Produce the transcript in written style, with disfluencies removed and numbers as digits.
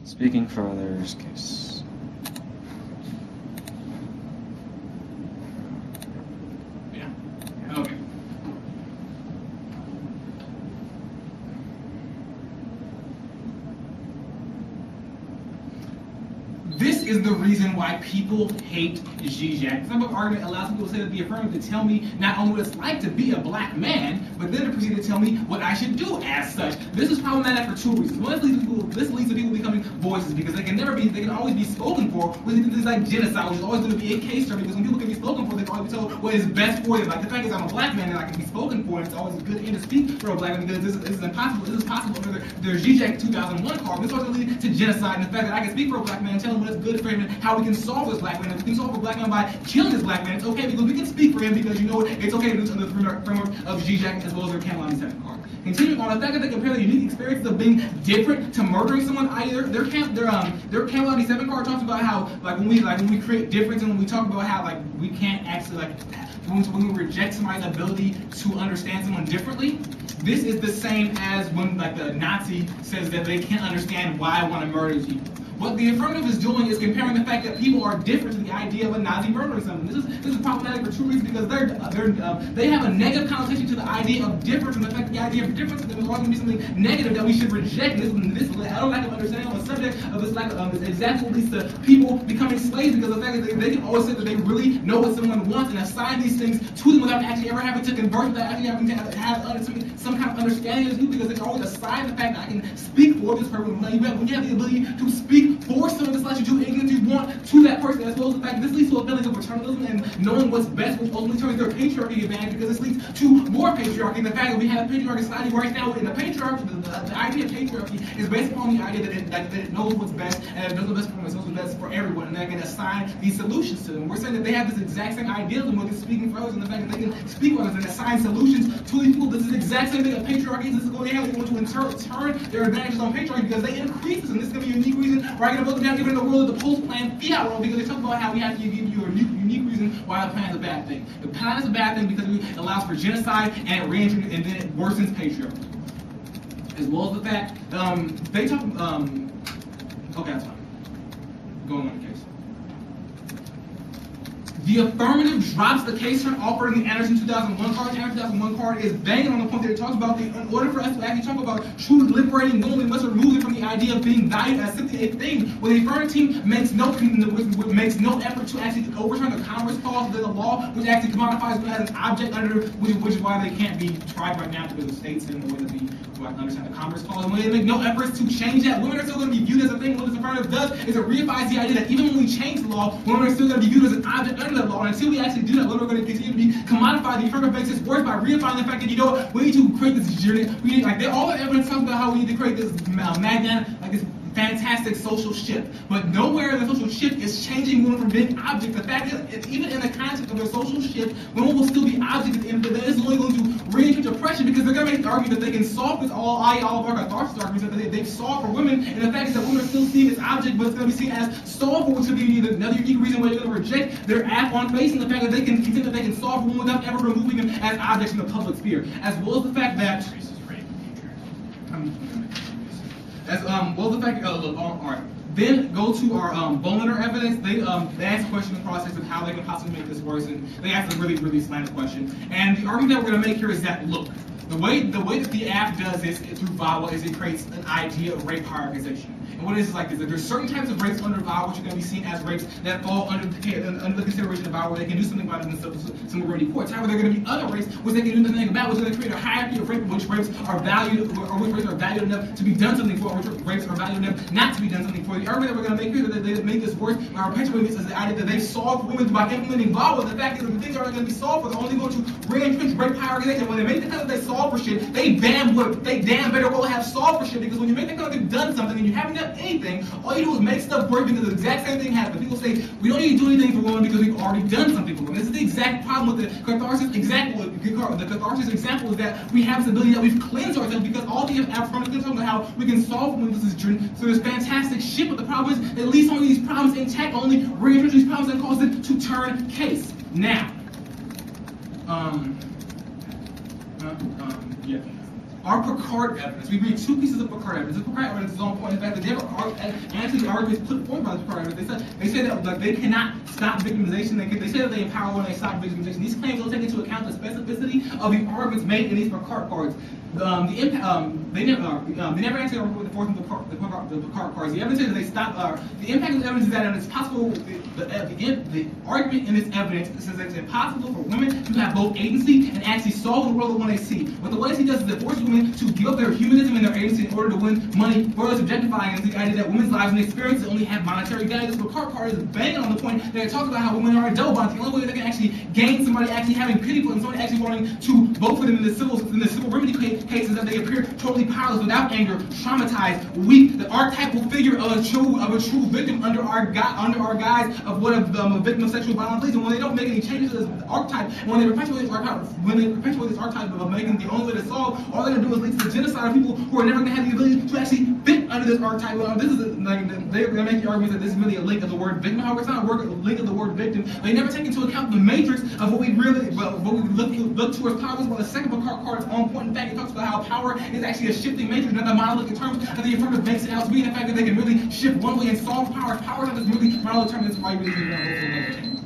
Speaking for others case. Yeah. Okay. This is the reason why people hate Zizek. Some of the argument allows people to say that the affirmative to tell me not only what it's like to be a black man, but then to proceed to tell me what I should do as such. This is problematic for two reasons. One, this leads to people becoming voices because they can always be spoken for, which is like genocide, which is always going to be a case study, because when people can be spoken for, they can always be told what is best for them. Like the fact is I'm a black man and I can be spoken for, and it's always a good thing to speak for a black man because this is impossible. This is possible under their Zizek 2001 card. This also leads to genocide, and the fact that I can speak for a black man and tell him what is good for him and how we can solve this black man. If we can solve a black man by killing this black man, it's okay because we can speak for him because you know it's okay to do this under the framework of Zizek as well as their nw07 card. Continuing on, the fact that they compare the unique experiences of being different to murdering someone, either their nw07 card talks about how when we create difference and when we talk about how we can't actually when we reject somebody's ability to understand someone differently. This is the same as when the Nazi says that they can't understand why I want to murder people. What the affirmative is doing is comparing the fact that people are different to the idea of a Nazi murdering someone. This is problematic for two reasons, because they have a negative connotation to the idea of difference, and the fact that the idea of difference is always going to be something negative that we should reject. This lack of understanding on the subject of this this example leads to people becoming slaves, because the fact that they can always say that they really know what someone wants and assign these things to them without actually ever having to convert, without actually having to have some kind of understanding of you, because they can always assign the fact that I can speak for this person. When you have the ability to speak for someone, just let you do anything you want to that person, as well as the fact that this leads to a feeling of paternalism and knowing what's best, which ultimately turns their patriarchy advantage, because this leads to more patriarchy. And the fact that we have a patriarchy society right now, in the patriarchy, the idea of patriarchy is based upon the idea that it knows what's best, and it knows what's best for itself, what's best for everyone, and that can assign these solutions to them. We're saying that they have this exact same idealism with speaking for others, and the fact that they can speak for others and assign solutions to these people. This is the exact same thing that patriarchy is. This is going to have to turn their advantages on patriarchy, because they increase this, and this is going to be a unique reason why I'm going to vote down even in the world of the post-plan fiat world, because they talk about how we have to give you a unique reason why the plan is a bad thing. The plan is a bad thing because it allows for genocide and it reintroduces and then it worsens patriarchy. As well as the fact they talk. Okay, that's fine. Going on the case. The affirmative drops the case turn offered in the Anderson 2001 card. The Anderson 2001 card is banging on the point that it talks about in order for us to actually talk about truly liberating women, we must remove it from the idea of being valued as simply a thing. Where the affirmative team makes no effort to actually overturn the Commerce Clause of the law, which actually commodifies women as an object under which is why they can't be tried right now because the states in the way that we understand the Commerce Clause. And when they make no efforts to change that, women are still going to be viewed as a thing. What this affirmative does is it reifies the idea that even when we change the law, women are still going to be viewed as an object under the law. And until we actually do that, women are going to continue to be commodified. The affirmative makes this worse by reifying the fact that, you know what, we need to create this journey. We need, all the evidence talks about how we need to create this this fantastic social shift, but nowhere in the social shift is changing women from being objects. The fact is, even in the context of their social shift, women will still be objects at the end of the day. It's only going to reintroduce oppression, because they're going to make the argument that they can solve this all of our catharsis arguments that they've solved for women, and the fact is that women are still seen as objects, but it's going to be seen as solved for, which will be another unique reason why they're going to reject their act on facing the fact that they can contend that they can solve for women without ever removing them as objects in the public sphere, as well as the fact that all right. Then go to our Bowlander evidence. They ask a question in the process of how they can possibly make this worse, and they ask a really slanted question. And the argument that we're going to make here is that, look, the way that the app does this through VAWA is it creates an idea of rape hierarchization. And what it is like this: that there's certain types of rapes under VAWA which are going to be seen as rapes that fall under the consideration of VAWA, where they can do something about it in some remedy courts. However, there are going to be other rapes which they can do nothing about, which is going to create a hierarchy of rape, which rapes are valued, or which rapes are valued enough to be done something for, or which rapes are valued enough not to be done something for. The argument that we're going to make here that they make this worse by perpetuating this is the idea that they've solved women by implementing VAWA. The fact is that the things aren't going to be solved for, they're only going to reintroduce rape hierarchization. When they make the kind of they solve for shit, they damn better well have solved for shit, because when you make the kind of they've done something and you haven't done anything, all you do is make stuff work, because the exact same thing happens. People say, we don't need to do anything for women because we've already done something for women. This is the exact problem with the catharsis example. The catharsis example is that we have this ability that we've cleansed ourselves, because all the affirmative talking about how we can solve women. This is true. So there's fantastic shit, but the problem is at least only these problems intact, only reintroduce these problems that cause it to turn case. Now, yeah. our Picard evidence. We read two pieces of Picard evidence. This Picard evidence is on point. In fact, the different arguments put forward by the Picard evidence. They say that like, they cannot stop victimization. They say that they empower when they stop victimization. These claims don't take into account the specificity of the arguments made in these Picard cards. They never actually report the force of the Picard cards. The evidence is that they stop. The impact of the evidence is that it's possible. The argument in this evidence says that it's impossible for women to have both agency and actually solve the world of what they see. What the way he does is it forces women to give up their humanism and their agency in order to win money, further subjectifying the idea that women's lives and experiences only have monetary value. This Picard card is banging on the point that it talks about how women are a double bond. The only way they can actually gain somebody actually having pity for them, somebody actually wanting to vote for them in the civil remedy cases that they appear totally powerless, without anger, traumatized, weak, the archetypal figure of a true victim under our guise of what a victim of sexual violence is. And when they don't make any changes to this archetype, when they perpetuate this archetype of making the only way to solve, all they're gonna do is lead to the genocide of people who are never gonna have the ability to actually fit under this archetype. This is they're gonna make the argument that this is really a link of the word victim. However, it's not a link of the word victim. They never take into account the matrix of what we really look towards power. Well, the second Picard card is on point. In fact, it talks about how power is actually a shifting matrix, not the monolithic terms that the affirmative makes it out to be. In fact, that they can really shift one way and solve power. Power is not just really monolithic terms. That's why you really need to know.